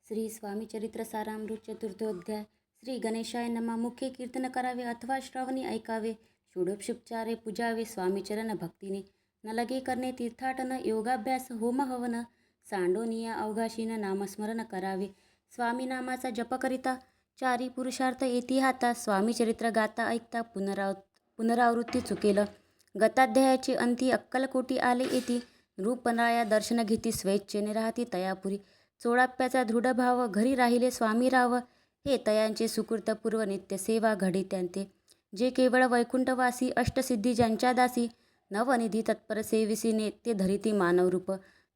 श्री स्वामी चरित्र सारामृत चतुर्थोध्याय. श्री गणेशाय नमः. मुखे कीर्तन करावे अथवा श्रवणी ऐकावे. षोडशोपचारे पूजावे स्वामीचरण भक्तीने. न लगे करणे तीर्थाटन योगाभ्यास होम हवन. सांडोनिया अवघाशीन नामस्मरण करावे. स्वामी नामाचा जप करिता चारी पुरुषार्थ येती हाता. स्वामी चरित्र गाता ऐकता पुनरावृत्ती चुकेल. गताध्यायाचे अंती अक्कलकोटी आले येती. रूपराया दर्शन घेती स्वेच्छेने राहती तयापुरी. चोळाप्याचा दृढ भाव घरी राहिले स्वामी राव. हे तयांचे सुकृत पूर्व नित्य सेवा घडे त्यांते. जे केवळ वैकुंठवासी अष्टसिद्धी ज्यांच्या दासी. नवनिधी तत्पर सेविसीने ते धरिती मानवरूप.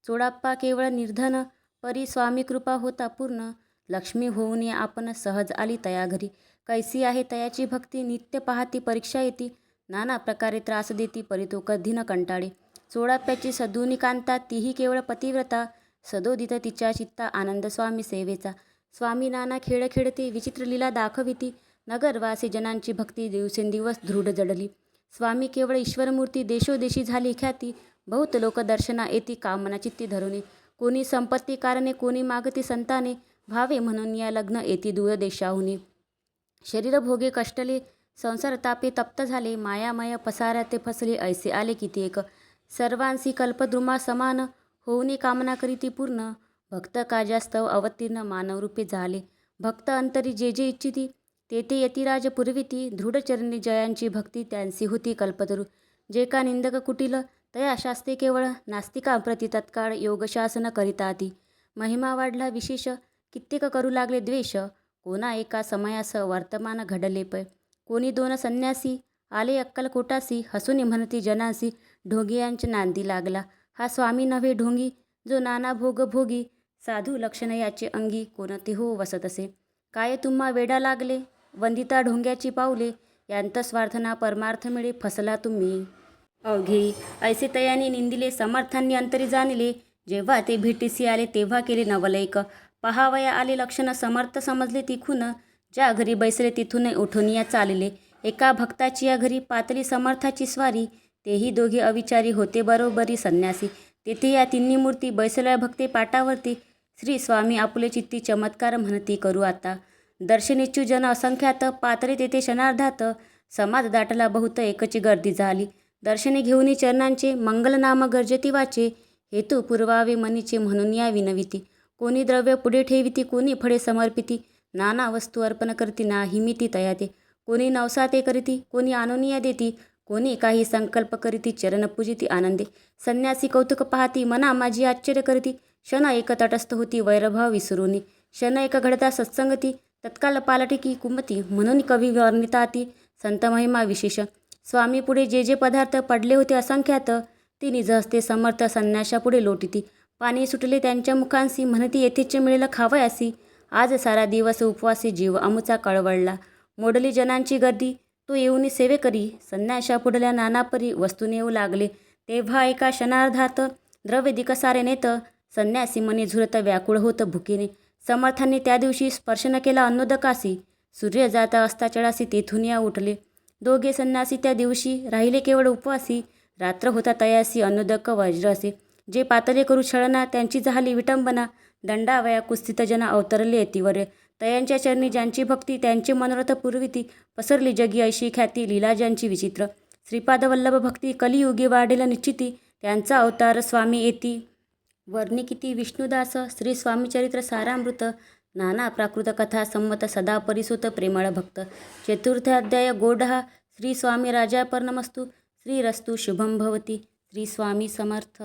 चोळाप्पा केवळ निर्धन परी स्वामी कृपा होता पूर्ण. लक्ष्मी होऊन आपण सहज आली तया घरी. कैसी आहे तयाची भक्ती नित्य पाहती परीक्षा येती. नाना प्रकारे त्रास देती परी तो कधी न कंटाळे. चोळाप्याची सदुनी कांता तीही केवळ पतिव्रता. सदोदित तिच्या चित्ता आनंद स्वामी सेवेचा. स्वामी नाना खेळ खेळते विचित्र लीला दाखविती. नगरवासी जनांची भक्ती दिवसेंदिवस दृढ जडली. स्वामी केवळ ईश्वरमूर्ती देशोदेशी झाली ख्याती. बहुत लोक दर्शना येती कामना चित्ती धरुनी. कोणी संपत्ती कारणे कोणी मागती संताने. भावे म्हणून या लग्न येती दूर देशाहुनी. शरीर भोगे कष्टले संसार तापे तप्त झाले. मायामय पसारा ते फसले ऐसे आले कित्येक. सर्वांसी कल्पद्रुमा समान होऊनी कामना करीती पूर्ण. भक्त काजास्तव अवतीर्ण मानवरूपे झाले. भक्त अंतरी जे जे इच्छिती ते ते यतिराज पुरविती. दृढचरणी जयांची भक्ती त्यांसी होती कल्पतरू. जे का निंदक कुटील तया शास्ते केवळ. नास्तिकांप्रती तत्काळ योगशासन करिताती. महिमा वाढला विशेष कित्येक करू लागले द्वेष. कोणा एका समयास वर्तमान घडले पै. कोणी दोन संन्यासी आले अक्कलकोटासी. हसून म्हणती जनासी ढोंगियांच्या नांदी लागला. हा स्वामी नव्हे ढोंगी जो नाना भोग भोगी. साधू लक्षण याचे अंगी कोणते हो वसत असे. काय तुम्हा वेडा लागले वंदिता ढोंग्याची पाऊले. यांत स्वार्थना परमार्थ मिळे फसला तुम्ही अवघे. ऐसे तयाने निंदिले समर्थांनी अंतरी जाणले. जेव्हा ते भेटीसी आले तेव्हा केले नवलैक. पहावया आले लक्षण समर्थ समजले तिखून. ज्या घरी बैसले तिथून उठून या चालले. एका भक्ताची या घरी पातळी समर्थाची स्वारी. तेही दोघे अविचारी होते बरोबरी संन्यासी. तेथे या तिन्ही मूर्ती बैसल्या भक्ते पाटावरती. श्री स्वामी आपुले चित्ती चमत्कार म्हणती करू आता. दर्शनेच्छु जन असंख्यात पातळी तेथे क्षणार्धात. समाज दाटला बहुत एकची गर्दी झाली. दर्शने घेऊनी चरणांचे मंगलनाम गर्जती वाचे. हेतू पुरवावे मनीचे म्हणून या विनविती. कोणी द्रव्य पुढे ठेविती कोणी फळे समर्पिती. नाना वस्तू अर्पण करती नाही मिती तयाते. कोणी नवसाते करीती कोणी आणूनिया देती. कोणी काही संकल्प करीती चरण पूजिती आनंदे. संन्यासी कौतुक पाहती मना माझी आश्चर्य करीती. क्षण एक तटस्थ होती वैरभाव विसरूनी. क्षण एक घडता सत्संगती तत्काल पालटी की कुमती. म्हणून कवी वर्णिताती संत महिमा विशेष. स्वामी पुढे जे जे पदार्थ पडले होते असंख्यात. ती निज हस्ते समर्थ संन्याशापुढे लोटीती. पाणी सुटले त्यांच्या मुखांसी म्हणती येथेच मिळेल खावयासी. आज सारा दिवस उपवासी जीव अमुचा कळवळला. मोडली जनांची गर्दी तो येऊनी सेवे करी. संन्याशापुढल्या नानापरी वस्तू नेऊ लागले. तेव्हा एका क्षणार्धात द्रव्य दिकसारे नेत. संन्यासी मनी झुरत व्याकुळ होत भुकेने. समर्थांनी त्या दिवशी स्पर्श न केला अन्नोदकासी. सूर्य जाता असता चढासी तेथून या उठले. दोघे संन्यासी त्या दिवशी राहिले केवळ उपवासी. रात्र होता तयासी अन्नोदक वज्र असे. जे पातले करू छळना त्यांची झाली विटंबना. दंडावया कुस्थित जना अवतरले येतीवर. तयांच्या चरणी ज्यांची भक्ती त्यांचे मनोरथ पुरविती. पसरली जगी ऐशी ख्याती लीला ज्यांची विचित्र. श्रीपादवल्लभ भक्ती कलियुगी वाढेल निश्चिती. त्यांचा अवतार स्वामी येती वर्णी किती विष्णुदास. श्री स्वामी चरित्र सारामृत. नाना प्राकृत कथा संमत सदा परिसुत प्रेमळ भक्त. चतुर्थाध्याय गोडहा. श्री स्वामी राजापर्णमस्तु. श्रीरस्तु शुभम भवती. श्री स्वामी समर्थ.